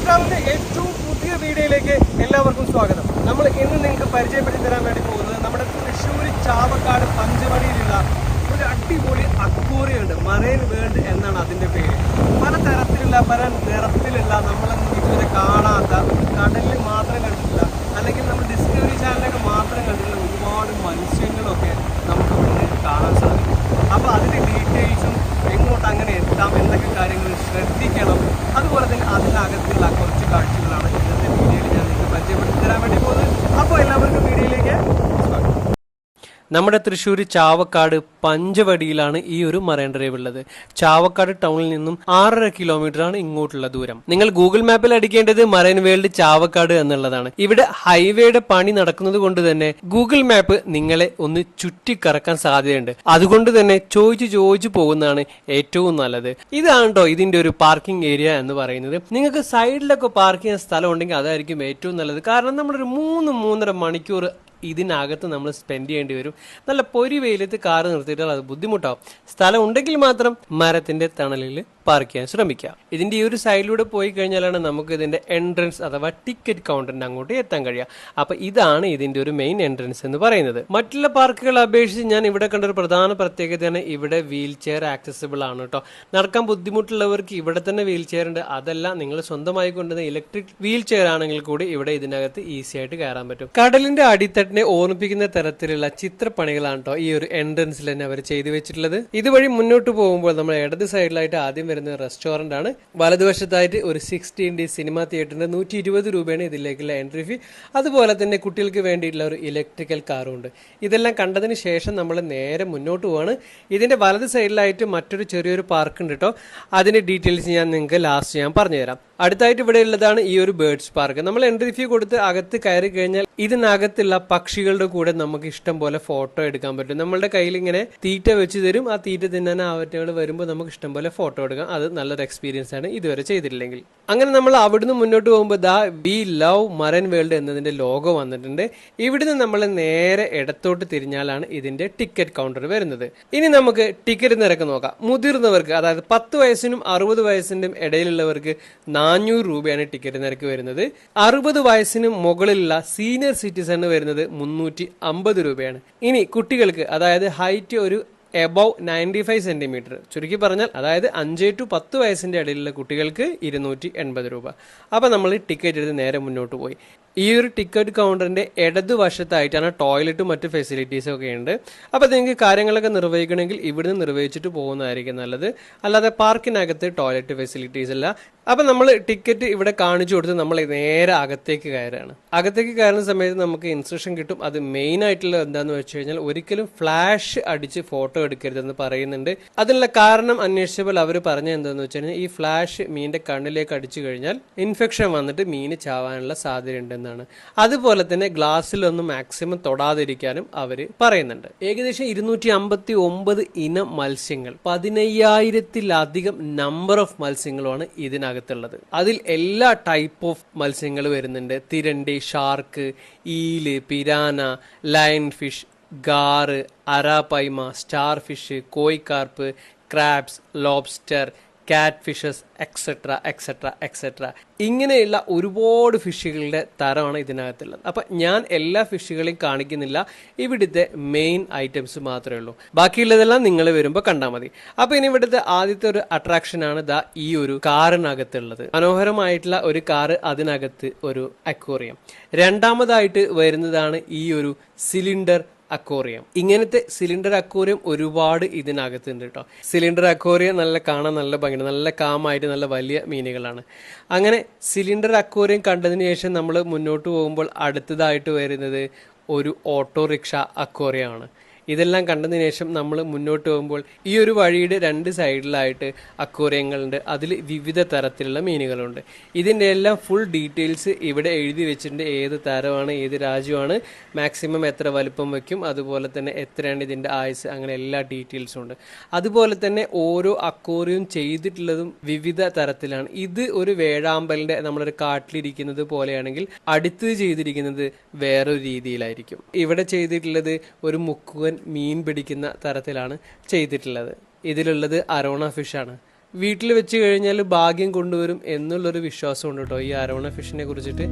ട്രാവലിന്റെ ഏറ്റവും പുതിയ വീഡിയോയിലേക്ക് എല്ലാവർക്കും സ്വാഗതം. നമ്മൾ ഇന്ന് നിങ്ങൾക്ക് പരിചയപ്പെടുത്തി തരാൻ വേണ്ടി പോകുന്നത് നമ്മുടെ തൃശ്ശൂർ ചാവക്കാട് പഞ്ചവടിയിലുള്ള ഒരു അടിപൊളി അക്വേറിയം ഉണ്ട്. മറൈൻ വേൾഡ് എന്നാണ് അതിന്റെ പേര്. പല തരത്തിലുള്ള പല നിറത്തിലുള്ള നമ്മളൊന്നും ഇതുവരെ കാണാത്ത, കടലിൽ മാത്രം കണ്ടിട്ടില്ല, അല്ലെങ്കിൽ നമ്മൾ ഡിസ്കവറി ചാനലൊക്കെ മാത്രം കണ്ടിട്ടുള്ള ഒരുപാട് മത്സ്യങ്ങളൊക്കെ നമുക്ക് ഇവിടെ കാണാൻ സാധിക്കും. അപ്പോൾ അതിന്റെ ഡീറ്റെയിൽസും എങ്ങോട്ട് അങ്ങനെ എത്താം എന്നൊക്കെ കാര്യങ്ങൾ ശ്രദ്ധിക്കണം. അതുപോലെ തന്നെ അതിനകത്തുള്ള കുറച്ച് കാഴ്ചകളാണ് ഇന്നത്തെ വീഡിയോയിൽ ഞാൻ നിങ്ങൾക്ക് പരിചയപ്പെടുത്തി തരാൻ വേണ്ടി പോകുന്നത്. അപ്പോൾ എല്ലാവർക്കും വീഡിയോയിലേക്ക് സ്വാഗതം. നമ്മുടെ തൃശ്ശൂർ ചാവക്കാട് പഞ്ചവടിയിലാണ് ഈ ഒരു മറൈൻ ഡ്രൈവ് ഉള്ളത്. ചാവക്കാട് ടൗണിൽ നിന്നും 6.5 കിലോമീറ്ററാണ് ഇങ്ങോട്ടുള്ള ദൂരം. നിങ്ങൾ ഗൂഗിൾ മാപ്പിൽ അടിക്കേണ്ടത് മറൈൻ വേൾഡ് ചാവക്കാട് എന്നുള്ളതാണ്. ഇവിടെ ഹൈവേയുടെ പണി നടക്കുന്നത് കൊണ്ട് തന്നെ ഗൂഗിൾ മാപ്പ് നിങ്ങളെ ഒന്ന് ചുറ്റിക്കറക്കാൻ സാധ്യതയുണ്ട്. അതുകൊണ്ട് തന്നെ ചോദിച്ചു പോകുന്നതാണ് ഏറ്റവും നല്ലത്. ഇതാണ് കേട്ടോ ഇതിന്റെ ഒരു പാർക്കിംഗ് ഏരിയ എന്ന് പറയുന്നത്. നിങ്ങൾക്ക് സൈഡിലൊക്കെ പാർക്ക് ചെയ്യാൻ സ്ഥലം ഉണ്ടെങ്കിൽ അതായിരിക്കും ഏറ്റവും നല്ലത്. കാരണം നമ്മളൊരു 3-3.5 മണിക്കൂർ ഇതിനകത്ത് നമ്മൾ സ്പെൻഡ് ചെയ്യേണ്ടി വരും. നല്ല പൊരി വെയിലത്ത് കാറ് നിർത്തിയിട്ടാൽ അത് ബുദ്ധിമുട്ടാവും. സ്ഥലം ഉണ്ടെങ്കിൽ മാത്രം മരത്തിന്റെ തണലിൽ പാർക്ക് ചെയ്യാൻ ശ്രമിക്കുക. ഇതിന്റെ ഈ ഒരു സൈഡിലൂടെ പോയി കഴിഞ്ഞാലാണ് നമുക്ക് ഇതിന്റെ എൻട്രൻസ് അഥവാ ടിക്കറ്റ് കൗണ്ടറിന്റെ അങ്ങോട്ട് എത്താൻ കഴിയുക. അപ്പൊ ഇതാണ് ഇതിന്റെ ഒരു മെയിൻ എൻട്രൻസ് എന്ന് പറയുന്നത്. മറ്റുള്ള പാർക്കുകളെ അപേക്ഷിച്ച് ഞാൻ ഇവിടെ കണ്ട ഒരു പ്രധാന പ്രത്യേകതയാണ് ഇവിടെ വീൽ ചെയർ ആക്സസിബിൾ ആണ് കേട്ടോ. നടക്കാൻ ബുദ്ധിമുട്ടുള്ളവർക്ക് ഇവിടെ തന്നെ വീൽ ചെയർ ഉണ്ട്. അതല്ല, നിങ്ങൾ സ്വന്തമായി കൊണ്ടുവന്ന ഇലക്ട്രിക് വീൽ ചെയർ ആണെങ്കിൽ കൂടി ഇവിടെ ഇതിനകത്ത് ഈസി ആയിട്ട് കയറാൻ പറ്റും. കടലിന്റെ അടിത്തട്ടിനെ ഓർമ്മിപ്പിക്കുന്ന തരത്തിലുള്ള ചിത്രപ്പണികളാണ് കേട്ടോ ഈ ഒരു എൻട്രൻസിൽ തന്നെ അവർ ചെയ്തു വെച്ചിട്ടുള്ളത്. ഇതുവഴി മുന്നോട്ട് പോകുമ്പോൾ നമ്മൾ ഇടത് സൈഡിലായിട്ട് ആദ്യം വരുന്ന റെസ്റ്റോറന്റ് ആണ്. വലതുവശത്തായിട്ട് ഒരു 16D സിനിമ തിയേറ്ററിന്റെ 120 രൂപയാണ് ഇതിലേക്കുള്ള എൻട്രി ഫീ. അതുപോലെ തന്നെ കുട്ടികൾക്ക് വേണ്ടിയിട്ടുള്ള ഒരു ഇലക്ട്രിക്കൽ കാറും ഉണ്ട്. ഇതെല്ലാം കണ്ടതിന് ശേഷം നമ്മൾ നേരെ മുന്നോട്ട് പോവാണ്. ഇതിന്റെ വലത് സൈഡിലായിട്ട് മറ്റൊരു ചെറിയൊരു പാർക്ക് ഉണ്ട് കേട്ടോ. അതിന്റെ ഡീറ്റെയിൽസ് ഞാൻ നിങ്ങൾക്ക് ലാസ്റ്റ് ഞാൻ പറഞ്ഞുതരാം. അടുത്തായിട്ട് ഇവിടെ ഉള്ളതാണ് ഈ ഒരു ബേർഡ്സ് പാർക്ക്. നമ്മൾ എൻട്രി ഫീ കൊടുത്ത് അകത്ത് കയറി കഴിഞ്ഞാൽ ഇതിനകത്തുള്ള പക്ഷികളുടെ കൂടെ നമുക്ക് ഇഷ്ടം പോലെ ഫോട്ടോ എടുക്കാൻ പറ്റും. നമ്മളുടെ കയ്യിൽ ഇങ്ങനെ തീറ്റ വെച്ച് തരും. ആ തീറ്റ തിന്നാൻ ആവറ്റകൾ വരുമ്പോൾ നമുക്ക് ഇഷ്ടം പോലെ ഫോട്ടോ എടുക്കാം. അത് നല്ലൊരു എക്സ്പീരിയൻസ് ആണ് ഇതുവരെ ചെയ്തിട്ടില്ലെങ്കിൽ. അങ്ങനെ നമ്മൾ അവിടുന്ന് മുന്നോട്ട് പോകുമ്പോൾ ദാ വി ലവ് മറൈൻ വേൾഡ് എന്നതിന്റെ ലോഗോ വന്നിട്ടുണ്ട്. ഇവിടുന്ന് നമ്മൾ നേരെ ഇടത്തോട്ട് തിരിഞ്ഞാലാണ് ഇതിന്റെ ടിക്കറ്റ് കൗണ്ടർ വരുന്നത്. ഇനി നമുക്ക് ടിക്കറ്റ് നിരക്ക് നോക്കാം. മുതിർന്നവർക്ക്, അതായത് 10 വയസ്സിനും 60 വയസ്സിന്റെയും ഇടയിലുള്ളവർക്ക് 400 രൂപയാണ് ടിക്കറ്റ് നിരക്ക് വരുന്നത്. 60 വയസ്സിന് മുകളിലുള്ള സീനിയർ സിറ്റിസണ് വരുന്നത് 350 രൂപയാണ്. ഇനി കുട്ടികൾക്ക്, അതായത് ഹൈറ്റ് ഒരു എബവ് 95 സെന്റിമീറ്റർ, ചുരുക്കി പറഞ്ഞാൽ അതായത് 5 to 10 വയസ്സിന്റെ ഇടയിലുള്ള കുട്ടികൾക്ക് 280 രൂപ. അപ്പൊ നമ്മൾ ടിക്കറ്റ് എടുത്ത് നേരെ മുന്നോട്ട് പോയി. ഈ ഒരു ടിക്കറ്റ് കൗണ്ടറിന്റെ ഇടതുവശത്തായിട്ടാണ് ടോയ്ലറ്റും മറ്റു ഫെസിലിറ്റീസും ഒക്കെ ഉണ്ട്. അപ്പൊ നിങ്ങൾക്ക് കാര്യങ്ങളൊക്കെ നിർവഹിക്കണമെങ്കിൽ ഇവിടുന്ന് നിർവഹിച്ചിട്ട് പോകുന്നതായിരിക്കും നല്ലത്. അല്ലാതെ പാർക്കിനകത്ത് ടോയ്ലറ്റ് ഫെസിലിറ്റീസ് ഇല്ല. അപ്പൊ നമ്മൾ ടിക്കറ്റ് ഇവിടെ കാണിച്ചു കൊടുത്ത് നമ്മൾ നേരെ അകത്തേക്ക് കയറുകയാണ്. അകത്തേക്ക് കയറുന്ന സമയത്ത് നമുക്ക് ഇൻസ്ട്രക്ഷൻ കിട്ടും. അത് മെയിൻ ആയിട്ടുള്ള എന്താന്ന് വെച്ച് കഴിഞ്ഞാൽ ഒരിക്കലും ഫ്ലാഷ് അടിച്ച് ഫോട്ടോ എടുക്കരുതെന്ന് പറയുന്നുണ്ട്. അതിനുള്ള കാരണം അന്വേഷിച്ചപ്പോൾ അവർ പറഞ്ഞ എന്താന്ന് വെച്ച് കഴിഞ്ഞാൽ ഈ ഫ്ലാഷ് മീനിന്റെ കണ്ണിലേക്ക് അടിച്ചു കഴിഞ്ഞാൽ ഇൻഫെക്ഷൻ വന്നിട്ട് മീന് ചാവാനുള്ള സാധ്യതയുണ്ടെന്നാണ്. അതുപോലെ തന്നെ ഗ്ലാസ്സിലൊന്നും മാക്സിമം തൊടാതിരിക്കാനും അവര് പറയുന്നുണ്ട്. ഏകദേശം 259 ഇനം മത്സ്യങ്ങൾ, 15,000-ലധികം നമ്പർ ഓഫ് മത്സ്യങ്ങളുമാണ് ഇതിനകത്തുള്ളത്. അതിൽ എല്ലാ ടൈപ്പ് ഓഫ് മത്സ്യങ്ങൾ വരുന്നുണ്ട്. തിരണ്ടി, shark, eel, piranha, lion fish, gar, arapaima, star fish, koi carp, crabs, lobster, cat fishes, etcetera etcetera etcetera. ഇങ്ങനെയുള്ള ഒരുപാട് ഫിഷുകളുടെ തരമാണ് ഇതിനകത്തുള്ളത്. അപ്പൊ ഞാൻ എല്ലാ ഫിഷുകളെയും കാണിക്കുന്നില്ല, ഇവിടുത്തെ മെയിൻ ഐറ്റംസ് മാത്രമേ ഉള്ളൂ. ബാക്കിയുള്ളതെല്ലാം നിങ്ങൾ വരുമ്പോൾ കണ്ടാൽ മതി. അപ്പൊ ഇനി ഇവിടുത്തെ ആദ്യത്തെ ഒരു അട്രാക്ഷൻ ആണ് ദാ ഈ ഒരു കാറിനകത്തുള്ളത്. മനോഹരമായിട്ടുള്ള ഒരു കാറ്, അതിനകത്ത് ഒരു അക്വേറിയം. രണ്ടാമതായിട്ട് വരുന്നതാണ് ഈ ഒരു സിലിണ്ടർ അക്വേറിയം. ഇങ്ങനത്തെ സിലിണ്ടർ അക്വേറിയം ഒരുപാട് ഇതിനകത്തുണ്ട് കേട്ടോ. സിലിണ്ടർ അക്വേറിയം നല്ല കാണാൻ നല്ല ഭംഗിയാണ്, നല്ല കാമായിട്ട് നല്ല വലിയ മീനുകളാണ്. അങ്ങനെ സിലിണ്ടർ അക്വേറിയം കണ്ടതിന് ശേഷം നമ്മൾ മുന്നോട്ട് പോകുമ്പോൾ അടുത്തതായിട്ട് വരുന്നത് ഒരു ഓട്ടോറിക്ഷ അക്വേറിയം ആണ്. ഇതെല്ലാം കണ്ടതിന് ശേഷം നമ്മൾ മുന്നോട്ട് പോകുമ്പോൾ ഈ ഒരു വഴിയുടെ 2 സൈഡിലായിട്ട് അക്വേറിയങ്ങളുണ്ട്. അതിൽ വിവിധ തരത്തിലുള്ള മീനുകളുണ്ട്. ഇതിൻ്റെ എല്ലാം ഫുൾ ഡീറ്റെയിൽസ് ഇവിടെ എഴുതി വെച്ചിട്ടുണ്ട്. ഏത് തരമാണ്, ഏത് രാജ്യമാണ്, മാക്സിമം എത്ര വലുപ്പം വയ്ക്കും, അതുപോലെ തന്നെ എത്രയാണ് ഇതിൻ്റെ ആയുസ്, അങ്ങനെ എല്ലാ ഡീറ്റെയിൽസും ഉണ്ട്. അതുപോലെ തന്നെ ഓരോ അക്വേറിയം ചെയ്തിട്ടുള്ളതും വിവിധ തരത്തിലാണ്. ഇത് ഒരു വേഴാമ്പലിൻ്റെ നമ്മളൊരു കാട്ടിലിരിക്കുന്നത് പോലെയാണെങ്കിൽ അടുത്ത് ചെയ്തിരിക്കുന്നത് വേറൊരു രീതിയിലായിരിക്കും. ഇവിടെ ചെയ്തിട്ടുള്ളത് ഒരു മുക്കുവൻ മീൻ പിടിക്കുന്ന തരത്തിലാണ് ചെയ്തിട്ടുള്ളത്. ഇതിലുള്ളത് അരോണ ഫിഷാണ്. വീട്ടിൽ വെച്ച് കഴിഞ്ഞാൽ ഭാഗ്യം കൊണ്ടുവരും എന്നുള്ളൊരു വിശ്വാസമുണ്ട് കേട്ടോ ഈ അരോണ ഫിഷിനെ കുറിച്ചിട്ട്.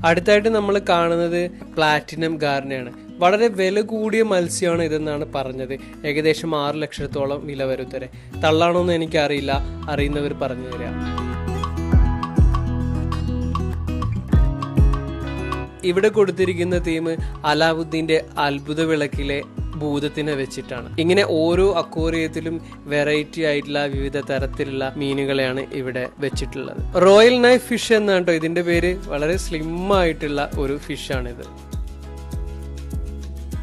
അടുത്തായിട്ട് നമ്മൾ കാണുന്നത് പ്ലാറ്റിനം ഗാർനയാണ്. വളരെ വില കൂടിയ മത്സ്യമാണ് ഇതെന്നാണ് പറഞ്ഞത്. ഏകദേശം 6 ലക്ഷത്തോളം വില വരുത്തരെ. തള്ളാണോന്ന് എനിക്കറിയില്ല, അറിയുന്നവർ പറഞ്ഞു തരാം. ഇവിടെ കൊടുത്തിരിക്കുന്ന തീം അലാവുദ്ദീന്റെ അത്ഭുത വിളക്കിലെ ഭൂതത്തിനെ വെച്ചിട്ടാണ്. ഇങ്ങനെ ഓരോ അക്വേറിയത്തിലും വെറൈറ്റി ആയിട്ടുള്ള വിവിധ തരത്തിലുള്ള മീനുകളെയാണ് ഇവിടെ വെച്ചിട്ടുള്ളത്. റോയൽ നൈഫ് ഫിഷ് എന്നാണ് കേട്ടോ ഇതിന്റെ പേര്. വളരെ സ്ലിം ആയിട്ടുള്ള ഒരു ഫിഷാണിത്.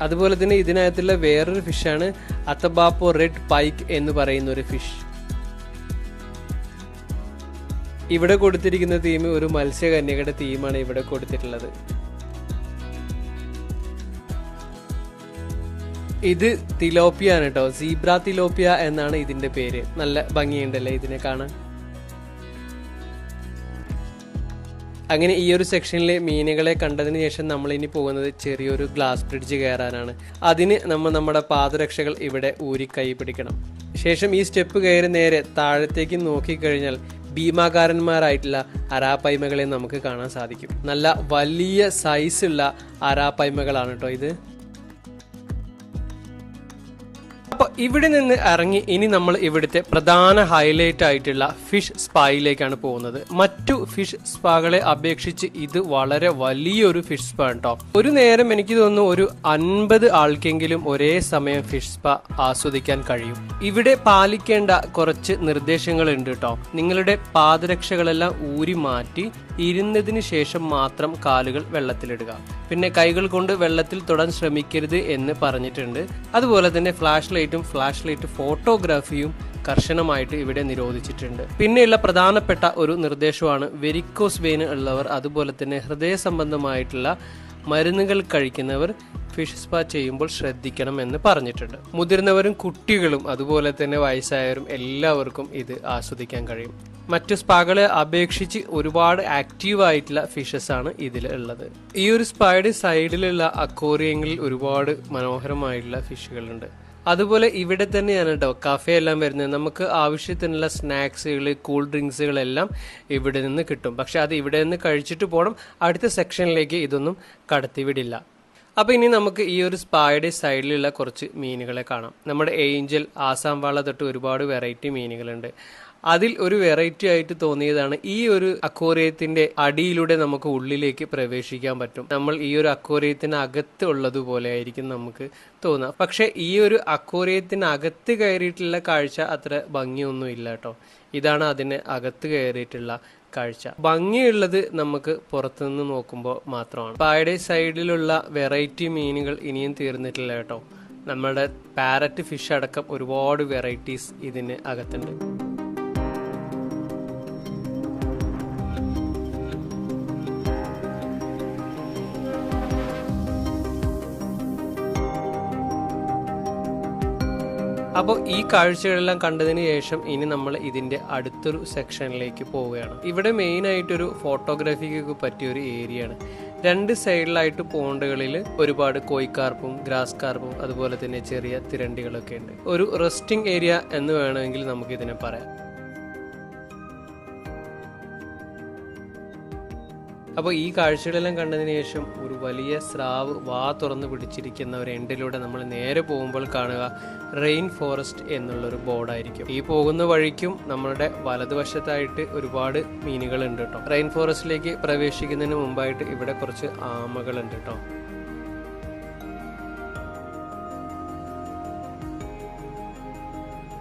അതുപോലെ തന്നെ ഇതിനകത്തുള്ള വേറൊരു ഫിഷാണ് അത്തബാപ്പോ റെഡ് പൈക്ക് എന്ന് പറയുന്ന ഒരു ഫിഷ്. ഇവിടെ കൊടുത്തിരിക്കുന്ന തീം ഒരു മത്സ്യകന്യകയുടെ തീമാണ് ഇവിടെ കൊടുത്തിട്ടുള്ളത്. ഇത് തിലോപ്പിയ ആണ് കേട്ടോ. സീബ്ര തിലോപ്പിയ എന്നാണ് ഇതിന്റെ പേര്. നല്ല ഭംഗിയുണ്ടല്ലേ ഇതിനെ കാണാൻ. അങ്ങനെ ഈ ഒരു സെക്ഷനിലെ മീനുകളെ കണ്ടതിന് ശേഷം നമ്മൾ ഇനി പോകുന്നത് ചെറിയൊരു ഗ്ലാസ് ബ്രിഡ്ജ് കയറാനാണ്. അതിന് നമ്മുടെ പാദരക്ഷകൾ ഇവിടെ ഊരി കൈ പിടിക്കണം. ശേഷം ഈ സ്റ്റെപ്പ് കയറി നേരെ താഴത്തേക്ക് നോക്കിക്കഴിഞ്ഞാൽ ഭീമാകാരന്മാരായിട്ടുള്ള അരാപ്പൈമകളെ നമുക്ക് കാണാൻ സാധിക്കും. നല്ല വലിയ സൈസുള്ള അരാപ്പൈമകളാണ് കേട്ടോ ഇത്. അപ്പോൾ ഇവിടെ നിന്ന് ഇറങ്ങി ഇനി നമ്മൾ ഇവിടുത്തെ പ്രധാന ഹൈലൈറ്റ് ആയിട്ടുള്ള ഫിഷ് സ്പായിലേക്കാണ് പോകുന്നത്. മറ്റു ഫിഷ് സ്പാകളെ അപേക്ഷിച്ച് ഇത് വളരെ വലിയൊരു ഫിഷ് സ്പാ കേട്ടോ. ഒരു നേരം എനിക്ക് തോന്നുന്നു ഒരു 50 ആൾക്കെങ്കിലും ഒരേ സമയം ഫിഷ് സ്പാ ആസ്വദിക്കാൻ കഴിയും. ഇവിടെ പാലിക്കേണ്ട കുറച്ച് നിർദ്ദേശങ്ങൾ ഉണ്ട് കേട്ടോ. നിങ്ങളുടെ പാദരക്ഷകളെല്ലാം ഊരി മാറ്റി ഇരുന്നതിന് ശേഷം മാത്രം കാലുകൾ വെള്ളത്തിലിടുക. പിന്നെ കൈകൾ കൊണ്ട് വെള്ളത്തിൽ തൊടാൻ ശ്രമിക്കരുത് എന്ന് പറഞ്ഞിട്ടുണ്ട്. അതുപോലെ തന്നെ ഫ്ലാഷ് ലൈറ്റ് ഫോട്ടോഗ്രാഫിയും കർശനമായിട്ട് ഇവിടെ നിരോധിച്ചിട്ടുണ്ട്. പിന്നെയുള്ള പ്രധാനപ്പെട്ട ഒരു നിർദ്ദേശമാണ് വെരിക്കോസ് വെയിൻ ഉള്ളവർ, അതുപോലെ തന്നെ ഹൃദയ സംബന്ധമായിട്ടുള്ള മരുന്നുകൾ കഴിക്കുന്നവർ ഫിഷ് സ്പാ ചെയ്യുമ്പോൾ ശ്രദ്ധിക്കണം എന്ന് പറഞ്ഞിട്ടുണ്ട്. മുതിർന്നവരും കുട്ടികളും അതുപോലെ തന്നെ വയസ്സായവരും എല്ലാവർക്കും ഇത് ആസ്വദിക്കാൻ കഴിയും. മറ്റു സ്പാകളെ അപേക്ഷിച്ച് ഒരുപാട് ആക്റ്റീവ് ആയിട്ടുള്ള ഫിഷസ് ആണ് ഇതിൽ ഉള്ളത്. ഈ ഒരു സ്പായുടെ സൈഡിലുള്ള അക്വേറിയങ്ങളിൽ ഒരുപാട് മനോഹരമായിട്ടുള്ള ഫിഷുകളുണ്ട്. അതുപോലെ ഇവിടെ തന്നെയാണ് കേട്ടോ കഫേ എല്ലാം വരുന്നത്. നമുക്ക് ആവശ്യത്തിനുള്ള സ്നാക്സുകൾ, കൂൾ ഡ്രിങ്ക്സുകളെല്ലാം ഇവിടെ നിന്ന് കിട്ടും. പക്ഷെ അത് ഇവിടെ നിന്ന് കഴിച്ചിട്ട് പോകണം. അടുത്ത സെക്ഷനിലേക്ക് ഇതൊന്നും കടത്തിവിടില്ല. അപ്പോൾ ഇനി നമുക്ക് ഈ ഒരു സ്പായുടെ സൈഡിലുള്ള കുറച്ച് മീനുകളെ കാണാം. നമ്മുടെ ഏഞ്ചൽ, ആസാം വാള തൊട്ട് ഒരുപാട് വെറൈറ്റി മീനുകളുണ്ട്. അതിൽ ഒരു വെറൈറ്റി ആയിട്ട് തോന്നിയതാണ് ഈ ഒരു അക്വേറിയത്തിന്റെ അടിയിലൂടെ നമുക്ക് ഉള്ളിലേക്ക് പ്രവേശിക്കാൻ പറ്റും. നമ്മൾ ഈ ഒരു അക്വേറിയത്തിന് അകത്ത് ഉള്ളതുപോലെ ആയിരിക്കും നമുക്ക് തോന്നുക. പക്ഷെ ഈ ഒരു അക്വേറിയത്തിന് അകത്ത് കയറിയിട്ടുള്ള കാഴ്ച അത്ര ഭംഗിയൊന്നും ഇല്ല കേട്ടോ. ഇതാണ് അതിന് അകത്ത് കയറിയിട്ടുള്ള കാഴ്ച. ഭംഗിയുള്ളത് നമുക്ക് പുറത്തുനിന്ന് നോക്കുമ്പോൾ മാത്രമാണ്. പായുടെ സൈഡിലുള്ള വെറൈറ്റി മീനുകൾ ഇനിയും തീർന്നിട്ടില്ല കേട്ടോ. നമ്മുടെ പാരറ്റ് ഫിഷ് അടക്കം ഒരുപാട് വെറൈറ്റീസ് ഇതിന് അകത്തുണ്ട്. അപ്പോൾ ഈ കാഴ്ചകളെല്ലാം കണ്ടതിന് ശേഷം ഇനി നമ്മൾ ഇതിന്റെ അടുത്തൊരു സെക്ഷനിലേക്ക് പോവുകയാണ്. ഇവിടെ മെയിൻ ആയിട്ടൊരു ഫോട്ടോഗ്രാഫിക്ക് പറ്റിയൊരു ഏരിയയാണ്. 2 സൈഡിലായിട്ട് പോണ്ടുകളിൽ ഒരുപാട് കോയിക്കാർപ്പും ഗ്രാസ് കാർപ്പും അതുപോലെ തന്നെ ചെറിയ തിരണ്ടികളൊക്കെ ഉണ്ട്. ഒരു റെസ്റ്റിംഗ് ഏരിയ എന്ന് വേണമെങ്കിൽ നമുക്ക് ഇതിനെ പറയാം. അപ്പോൾ ഈ കാഴ്ചകളെല്ലാം കണ്ടതിന് ശേഷം ഒരു വലിയ സ്രാവ് വാ തുറന്ന് പിടിച്ചിരിക്കുന്ന ഒരു എൻഡിലൂടെ നമ്മൾ നേരെ പോകുമ്പോൾ കാണുക റെയിൻ ഫോറസ്റ്റ് എന്നുള്ളൊരു ബോർഡായിരിക്കും. ഈ പോകുന്ന വഴിക്കും നമ്മളുടെ വലതുവശത്തായിട്ട് ഒരുപാട് മീനുകളുണ്ട് കേട്ടോ. റെയിൻ ഫോറസ്റ്റിലേക്ക് പ്രവേശിക്കുന്നതിന് മുമ്പായിട്ട് ഇവിടെ കുറച്ച് ആമകളുണ്ട് കേട്ടോ.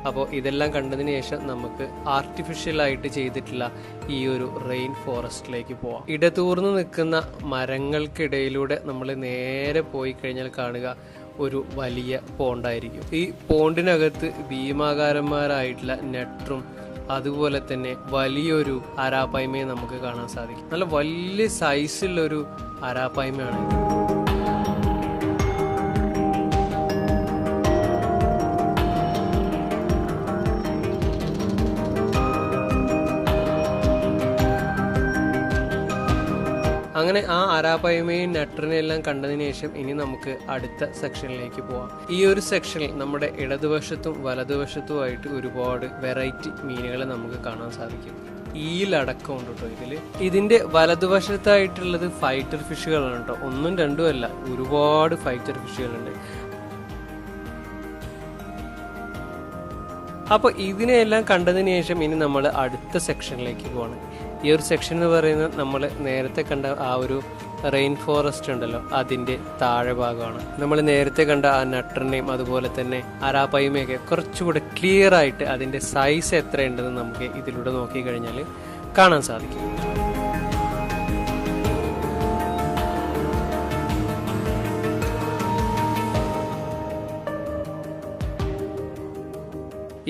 അപ്പോൾ ഇതെല്ലാം കണ്ടതിന് ശേഷം നമുക്ക് ആർട്ടിഫിഷ്യലായിട്ട് ചെയ്തിട്ടുള്ള ഈ ഒരു റെയിൻ ഫോറസ്റ്റിലേക്ക് പോവാം. ഇടതൂർന്ന് നിൽക്കുന്ന മരങ്ങൾക്കിടയിലൂടെ നമ്മൾ നേരെ പോയി കഴിഞ്ഞാൽ കാണുക ഒരു വലിയ പോണ്ടായിരിക്കും. ഈ പോണ്ടിനകത്ത് ഭീമാകാരന്മാരായിട്ടുള്ള നെട്രും അതുപോലെ തന്നെ വലിയൊരു അരാപ്പായ്മയെ നമുക്ക് കാണാൻ സാധിക്കും. നല്ല വലിയ സൈസുള്ളൊരു അരാപ്പായ്മയാണ് ഇത്. അങ്ങനെ ആ അരാപ്പയ്മയും നട്ടറിനെയും എല്ലാം കണ്ടതിന് ശേഷം ഇനി നമുക്ക് അടുത്ത സെക്ഷനിലേക്ക് പോവാം. ഈ ഒരു സെക്ഷനിൽ നമ്മുടെ ഇടതുവശത്തും വലതുവശത്തുമായിട്ട് ഒരുപാട് വെറൈറ്റി മീനുകളെ നമുക്ക് കാണാൻ സാധിക്കും. ഈലടക്കം ഉണ്ട് കേട്ടോ ഇതിന്റെ വലതുവശത്തായിട്ടുള്ളത് ഫൈറ്റർ ഫിഷുകളാണ് കേട്ടോ. ഒന്നും രണ്ടും അല്ല, ഒരുപാട് ഫൈറ്റർ ഫിഷുകളുണ്ട്. അപ്പോൾ ഇതിനെയെല്ലാം കണ്ടതിന് ശേഷം ഇനി നമ്മൾ അടുത്ത സെക്ഷനിലേക്ക് പോവാണ്. ഈ ഒരു സെക്ഷൻ എന്ന് പറയുന്നത് നമ്മൾ നേരത്തെ കണ്ട ആ ഒരു റെയിൻ ഫോറസ്റ്റ് ഉണ്ടല്ലോ, അതിൻ്റെ താഴെ ഭാഗമാണ്. നമ്മൾ നേരത്തെ കണ്ട ആ നട്ടറിനെയും അതുപോലെ തന്നെ അരാപ്പയ്മയൊക്കെ കുറച്ചുകൂടെ ക്ലിയർ ആയിട്ട് അതിൻ്റെ സൈസ് എത്രയുണ്ടെന്ന് നമുക്ക് ഇതിലൂടെ നോക്കിക്കഴിഞ്ഞാൽ കാണാൻ സാധിക്കും.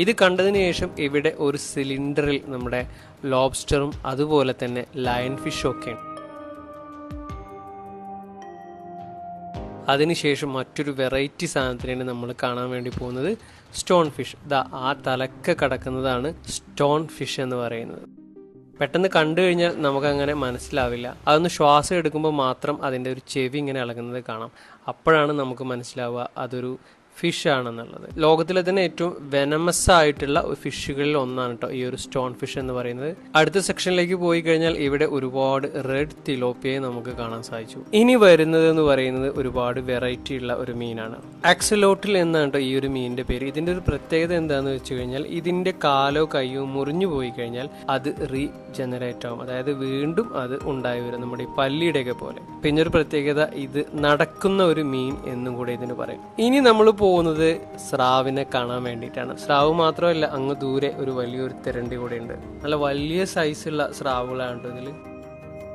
ഇത് കണ്ടതിന് ശേഷം ഇവിടെ ഒരു സിലിണ്ടറിൽ നമ്മുടെ ലോബ്സ്റ്ററും അതുപോലെ തന്നെ ലയൺ ഫിഷും ഒക്കെ ഉണ്ട്. അതിനുശേഷം മറ്റൊരു വെറൈറ്റി സാധനത്തിനാണ് നമ്മൾ കാണാൻ വേണ്ടി പോകുന്നത്, സ്റ്റോൺ ഫിഷ്. ആ തലക്കെ കിടക്കുന്നതാണ് സ്റ്റോൺ ഫിഷ് എന്ന് പറയുന്നത്. പെട്ടെന്ന് കണ്ടു കഴിഞ്ഞാൽ നമുക്കങ്ങനെ മനസ്സിലാവില്ല. അതൊന്ന് ശ്വാസം എടുക്കുമ്പോൾ മാത്രം അതിൻ്റെ ഒരു ചെവി ഇങ്ങനെ ഇളകുന്നത് കാണാം. അപ്പോഴാണ് നമുക്ക് മനസ്സിലാവുക അതൊരു ഫിഷ് ആണെന്നുള്ളത്. ലോകത്തിലെ തന്നെ ഏറ്റവും വെനമസ് ആയിട്ടുള്ള ഫിഷുകളിൽ ഒന്നാണ് കേട്ടോ ഈ ഒരു സ്റ്റോൺ ഫിഷ് എന്ന് പറയുന്നത്. അടുത്ത സെക്ഷനിലേക്ക് പോയി കഴിഞ്ഞാൽ ഇവിടെ ഒരുപാട് റെഡ് തിലോപ്പിയെ നമുക്ക് കാണാൻ സാധിച്ചു. ഇനി വരുന്നത് എന്ന് പറയുന്നത് ഒരുപാട് വെറൈറ്റി ഉള്ള ഒരു മീനാണ്, ആക്സലോട്ടിൽ എന്നാണ് കേട്ടോ ഈ ഒരു മീനിന്റെ പേര്. ഇതിന്റെ ഒരു പ്രത്യേകത എന്താണെന്ന് വെച്ച് കഴിഞ്ഞാൽ ഇതിന്റെ കാലോ കയ്യോ മുറിഞ്ഞു പോയി കഴിഞ്ഞാൽ അത് റീജനറേറ്റ് ആവും, അതായത് വീണ്ടും അത് ഉണ്ടായി വരും, നമ്മുടെ ഈ പല്ലിയുടെയൊക്കെ പോലെ. പിന്നെ ഒരു പ്രത്യേകത, ഇത് നടക്കുന്ന ഒരു മീൻ എന്നും കൂടെ ഇതിന് പറയും. ഇനി നമ്മൾ പോകുന്നത് സ്രാവിനെ കാണാൻ വേണ്ടിയിട്ടാണ്. സ്രാവ് മാത്രമല്ല, അങ്ങ് ദൂരെ ഒരു വലിയൊരു തിരണ്ടി കൂടെ ഉണ്ട്. നല്ല വലിയ സൈസുള്ള സ്രാവുകളാണ് ഇതിൽ.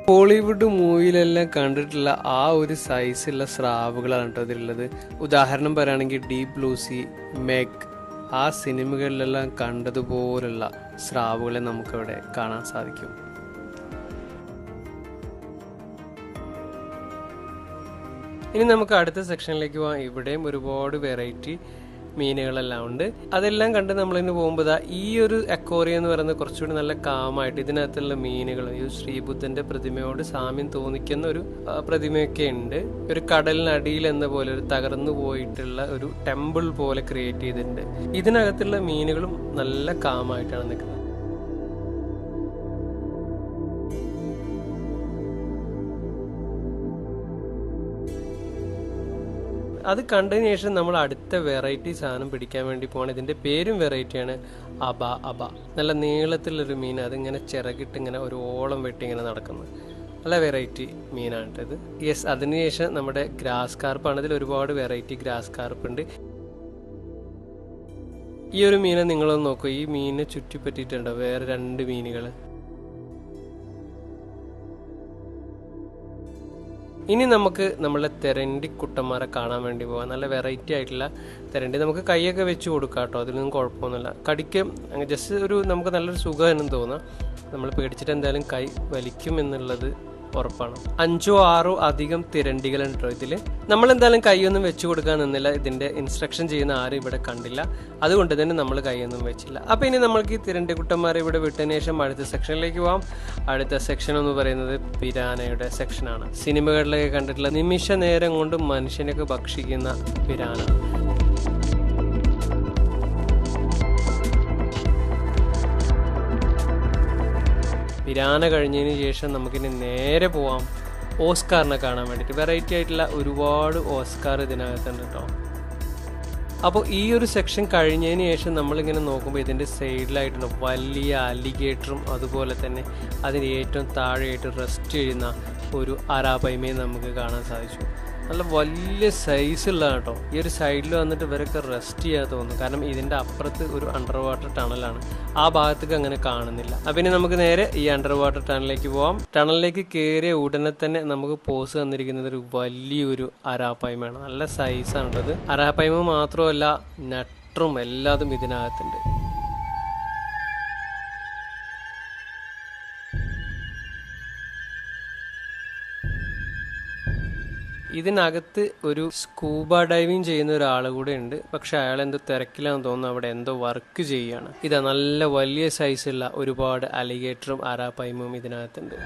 ഹോളിവുഡ് മൂവിയിലെല്ലാം കണ്ടിട്ടുള്ള ആ ഒരു സൈസുള്ള സ്രാവുകളാണ് കേട്ടോ ഇതിലുള്ളത്. ഉദാഹരണം പറയുകയാണെങ്കിൽ ഡീപ് ബ്ലൂ സീ, മെഗ്, ആ സിനിമകളിലെല്ലാം കണ്ടതുപോലുള്ള സ്രാവുകളെ നമുക്കവിടെ കാണാൻ സാധിക്കും. ഇനി നമുക്ക് അടുത്ത സെക്ഷനിലേക്ക് പോകാം. ഇവിടെയും ഒരുപാട് വെറൈറ്റി മീനുകളെല്ലാം ഉണ്ട്. അതെല്ലാം കണ്ട് നമ്മളിന്ന് പോകുമ്പോൾ ഈ ഒരു അക്വേറിയം എന്ന് പറയുന്നത് കുറച്ചുകൂടി നല്ല കാമായിട്ട് ഇതിനകത്തുള്ള മീനുകൾ, ഈ ശ്രീബുദ്ധന്റെ പ്രതിമയോട് സാമ്യം തോന്നിക്കുന്ന ഒരു പ്രതിമയൊക്കെ ഉണ്ട്. ഒരു കടലിനടിയിൽ എന്ന പോലെ ഒരു തകർന്നു പോയിട്ടുള്ള ഒരു ടെമ്പിൾ പോലെ ക്രിയേറ്റ് ചെയ്തിട്ടുണ്ട്. ഇതിനകത്തുള്ള മീനുകളും നല്ല കാമായിട്ടാണ് നിൽക്കുന്നത്. അത് കണ്ടതിന് ശേഷം നമ്മൾ അടുത്ത വെറൈറ്റി സാധനം പിടിക്കാൻ വേണ്ടി പോകണം. ഇതിൻ്റെ പേരും വെറൈറ്റിയാണ്, അബ. നല്ല നീളത്തിലൊരു മീൻ, അതിങ്ങനെ ചിറകിട്ട് ഇങ്ങനെ ഒരു ഓളം വെട്ടി ഇങ്ങനെ നടക്കുന്നത്. നല്ല വെറൈറ്റി മീനാണിട്ടത്. യെസ്, അതിനുശേഷം നമ്മുടെ ഗ്രാസ് കാർപ്പാണ്. ഇതിൽ ഒരുപാട് വെറൈറ്റി ഗ്രാസ് കാർപ്പ് ഉണ്ട്. ഈ ഒരു മീനെ നിങ്ങളൊന്ന് നോക്കൂ, ഈ മീനിനെ ചുറ്റിപ്പറ്റിയിട്ടുണ്ടോ വേറെ 2 മീനുകൾ. ഇനി നമുക്ക് നമ്മളെ തെരണ്ടി കുട്ടന്മാരെ കാണാൻ വേണ്ടി പോകാം. നല്ല വെറൈറ്റി ആയിട്ടുള്ള തെരണ്ടി. നമുക്ക് കൈയൊക്കെ വെച്ച് കൊടുക്കാം കേട്ടോ, അതിലൊന്നും കുഴപ്പമൊന്നുമില്ല. കടിക്ക് ജസ്റ്റ് ഒരു നമുക്ക് നല്ലൊരു സുഖം തോന്നാം. നമ്മൾ പേടിച്ചിട്ട് എന്തായാലും കൈ വലിക്കും എന്നുള്ളത് ഉറപ്പാണ്. 5 or 6 അധികം തിരണ്ടികളുണ്ട് കേട്ടോ ഇതിൽ. നമ്മൾ എന്തായാലും കൈയൊന്നും വെച്ച് കൊടുക്കാൻ നിന്നില്ല. ഇതിന്റെ ഇൻസ്ട്രക്ഷൻ ചെയ്യുന്ന ആരും ഇവിടെ കണ്ടില്ല, അതുകൊണ്ട് തന്നെ നമ്മൾ കൈയൊന്നും വെച്ചില്ല. അപ്പൊ ഇനി നമ്മൾക്ക് ഈ തിരണ്ടി കുട്ടന്മാരെ ഇവിടെ വിട്ടതിന് ശേഷം അടുത്ത സെക്ഷനിലേക്ക് പോകാം. അടുത്ത സെക്ഷൻ എന്ന് പറയുന്നത് പിരാനയുടെ സെക്ഷനാണ്. സിനിമകളിലൊക്കെ കണ്ടിട്ടുള്ള നിമിഷ നേരം കൊണ്ട് മനുഷ്യനൊക്കെ ഭക്ഷിക്കുന്ന പിരാന. പിരാന കഴിഞ്ഞതിന് ശേഷം നമുക്കിനി നേരെ പോവാം ഓസ്കാറിനെ കാണാൻ വേണ്ടിയിട്ട്. വെറൈറ്റി ആയിട്ടുള്ള ഒരുപാട് ഓസ്കാർ ഇതിനകത്തുണ്ട് കേട്ടോ. അപ്പോൾ ഈ ഒരു സെക്ഷൻ കഴിഞ്ഞതിന് ശേഷം നമ്മളിങ്ങനെ നോക്കുമ്പോൾ ഇതിൻ്റെ സൈഡിലായിട്ടുള്ള വലിയ അലിഗേറ്ററും അതുപോലെ തന്നെ അതിന് ഏറ്റവും താഴെയായിട്ട് റെസ്റ്റ് ചെയ്യുന്ന ഒരു അരാപ്പയ്മയും നമുക്ക് കാണാൻ സാധിച്ചു. നല്ല വലിയ സൈസുള്ള കേട്ടോ. ഈ ഒരു സൈഡിൽ വന്നിട്ട് ഇവരൊക്കെ റെസ്റ്റ് ചെയ്യാൻ തോന്നുന്നു, കാരണം ഇതിൻ്റെ അപ്പുറത്ത് ഒരു അണ്ടർ വാട്ടർ ടണലാണ്. ആ ഭാഗത്തേക്ക് അങ്ങനെ കാണുന്നില്ല. അപ്പം ഇനി നമുക്ക് നേരെ ഈ അണ്ടർ വാട്ടർ ടണലിലേക്ക് പോവാം. ടണലിലേക്ക് കയറിയ ഉടനെ തന്നെ നമുക്ക് പോസ് തന്നിരിക്കുന്നത് ഒരു വലിയൊരു അരാപ്പയ്മയാണ്. നല്ല സൈസാണുള്ളത്. അരാപ്പയ്മ മാത്രമല്ല, നട്ടറും എല്ലാതും ഇതിനകത്തുണ്ട്. ഇതിനകത്ത് ഒരു സ്കൂബ ഡൈവിങ് ചെയ്യുന്ന ഒരാൾ കൂടെ ഉണ്ട്. പക്ഷെ അയാൾ എന്തോ തിരക്കിലാന്ന് തോന്നുന്നു, അവിടെ എന്തോ വർക്ക് ചെയ്യുകയാണ്. ഇതാ നല്ല വലിയ സൈസുള്ള ഒരുപാട് അലിഗേറ്ററും അരാപ്പയ്മും ഇതിനകത്തുണ്ട്.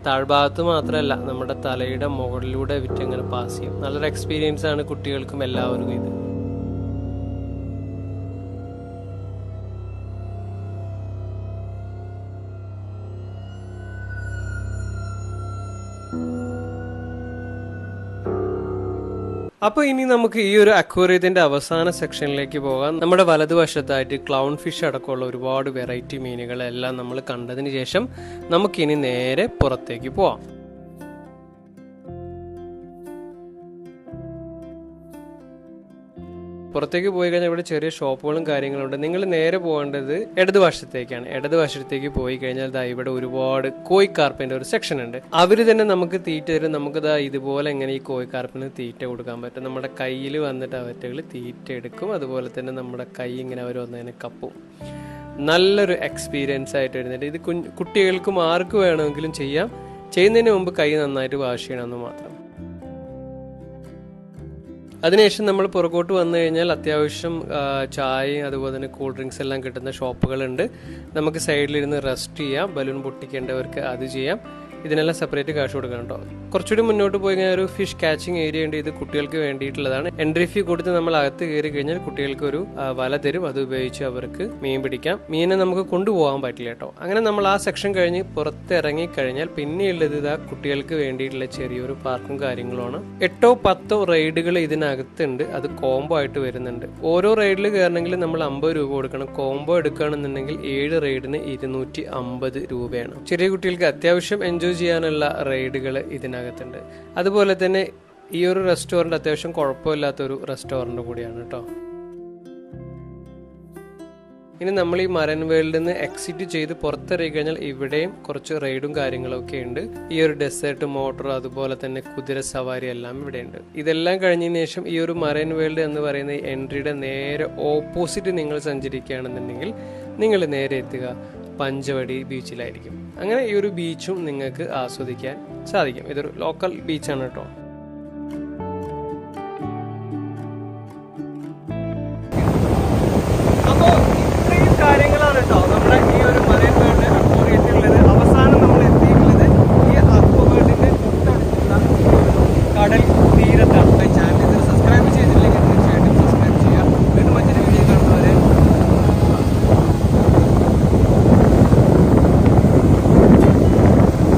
താഴ്ഭാഗത്ത് മാത്രമല്ല നമ്മുടെ തലയുടെ മുകളിലൂടെ വിറ്റങ്ങനെ പാസ് ചെയ്യും. നല്ലൊരു എക്സ്പീരിയൻസ് ആണ് കുട്ടികൾക്കും എല്ലാവർക്കും ഇത്. അപ്പോൾ ഇനി നമുക്ക് ഈ ഒരു അക്വേറിയത്തിന്റെ അവസാന സെക്ഷനിലേക്ക് പോകാം. നമ്മുടെ വലതുവശത്തായിട്ട് ക്ലൗൺ ഫിഷ് അടക്കമുള്ള ഒരുപാട് വെറൈറ്റി മീനുകളെല്ലാം നമ്മൾ കണ്ടതിന് ശേഷം നമുക്കിനി നേരെ പുറത്തേക്ക് പോവാം. പുറത്തേക്ക് പോയി കഴിഞ്ഞാൽ ഇവിടെ ചെറിയ ഷോപ്പുകളും കാര്യങ്ങളുണ്ട്. നിങ്ങൾ നേരെ പോകേണ്ടത് ഇടതുവശത്തേക്കാണ്. ഇടതുവശത്തേക്ക് പോയി കഴിഞ്ഞാൽ ഇവിടെ ഒരുപാട് കോഴിക്കാർപ്പിന്റെ ഒരു സെക്ഷൻ ഉണ്ട്. അവര് തന്നെ നമുക്ക് തീറ്റ തരും. നമുക്ക് ഇതുപോലെ എങ്ങനെ ഈ കോഴിക്കാർപ്പിന് തീറ്റ കൊടുക്കാൻ പറ്റും. നമ്മുടെ കയ്യിൽ വന്നിട്ട് അവറ്റകൾ തീറ്റ എടുക്കും. അതുപോലെ തന്നെ നമ്മുടെ കൈ ഇങ്ങനെ അവർ വന്നതിനെ കപ്പും. നല്ലൊരു എക്സ്പീരിയൻസ് ആയിട്ട് വരുന്നുണ്ട്. ഇത് കുട്ടികൾക്കും ആർക്ക് വേണമെങ്കിലും ചെയ്യാം. ചെയ്യുന്നതിന് മുമ്പ് കൈ നന്നായിട്ട് വാഷ് ചെയ്യണമെന്ന് മാത്രം. അതിനുശേഷം നമ്മൾ പുറകോട്ട് വന്നു കഴിഞ്ഞാൽ അത്യാവശ്യം ചായയും അതുപോലെ തന്നെ കൂൾ ഡ്രിങ്ക്സ് എല്ലാം കിട്ടുന്ന ഷോപ്പുകളുണ്ട്. നമുക്ക് സൈഡിലിരുന്ന് റെസ്റ്റ് ചെയ്യാം. ബലൂൺ പൊട്ടിക്കേണ്ടവർക്ക് അത് ചെയ്യാം. ഇതിനെല്ലാം സെപ്പറേറ്റ് കാശ് കൊടുക്കണം കേട്ടോ. കുറച്ചുകൂടി മുന്നോട്ട് പോയി കഴിഞ്ഞാൽ ഒരു ഫിഷ് കാച്ചിങ് ഏരിയ ഉണ്ട്. ഇത് കുട്ടികൾക്ക് വേണ്ടിയിട്ടുള്ളതാണ്. എൻട്രി ഫീ കൊടുത്ത് നമ്മൾ അകത്ത് കയറി കഴിഞ്ഞാൽ കുട്ടികൾക്ക് ഒരു വല തരും. അത് ഉപയോഗിച്ച് അവർക്ക് മീൻ പിടിക്കാം. മീനെ നമുക്ക് കൊണ്ടുപോകാൻ പറ്റില്ല കേട്ടോ. അങ്ങനെ നമ്മൾ ആ സെക്ഷൻ കഴിഞ്ഞ് പുറത്തിറങ്ങി കഴിഞ്ഞാൽ പിന്നെയുള്ളത് ഇതാ കുട്ടികൾക്ക് വേണ്ടിയിട്ടുള്ള ചെറിയൊരു പാർക്കും കാര്യങ്ങളുമാണ്. 8-10 റൈഡുകൾ ഇതിനകത്തുണ്ട്. അത് കോംബോ ആയിട്ട് വരുന്നുണ്ട്. ഓരോ റൈഡിൽ കയറണമെങ്കിൽ നമ്മൾ 50 രൂപ കൊടുക്കണം. കോംബോ എടുക്കുകയാണെന്നുണ്ടെങ്കിൽ 7 റൈഡിന് 250 രൂപയാണ്. ചെറിയ കുട്ടികൾക്ക് അത്യാവശ്യം എൻജോയ് ചെയ്യാനുള്ള റൈഡുകൾ ഇതിനകത്തുണ്ട്. അതുപോലെ തന്നെ ഈ ഒരു റെസ്റ്റോറൻറ്റ് അത്യാവശ്യം കുഴപ്പമില്ലാത്തൊരു റെസ്റ്റോറൻറ്റ് കൂടിയാണ് കേട്ടോ. ഇനി നമ്മൾ ഈ മറൈൻ വേൾഡിൽ നിന്ന് എക്സിറ്റ് ചെയ്ത് പുറത്തിറങ്ങി കഴിഞ്ഞാൽ ഇവിടെയും കുറച്ച് റൈഡും കാര്യങ്ങളൊക്കെ ഉണ്ട്. ഈ ഒരു ഡെസേർട്ട് മോട്ടോർ അതുപോലെ തന്നെ കുതിര സവാരി എല്ലാം ഇവിടെ ഉണ്ട്. ഇതെല്ലാം കഴിഞ്ഞതിന് ശേഷം ഈ ഒരു മറൈൻ വേൾഡ് എന്ന് പറയുന്ന എൻട്രിയുടെ നേരെ ഓപ്പോസിറ്റ് നിങ്ങൾ സഞ്ചരിക്കുകയാണെന്നുണ്ടെങ്കിൽ നിങ്ങൾ നേരെ എത്തുക പഞ്ചവടി ബീച്ചിലായിരിക്കും. അങ്ങനെ ഈ ഒരു ബീച്ചും നിങ്ങൾക്ക് ആസ്വദിക്കാൻ സാധിക്കും. ഇതൊരു ലോക്കൽ ബീച്ചാണ് കേട്ടോ.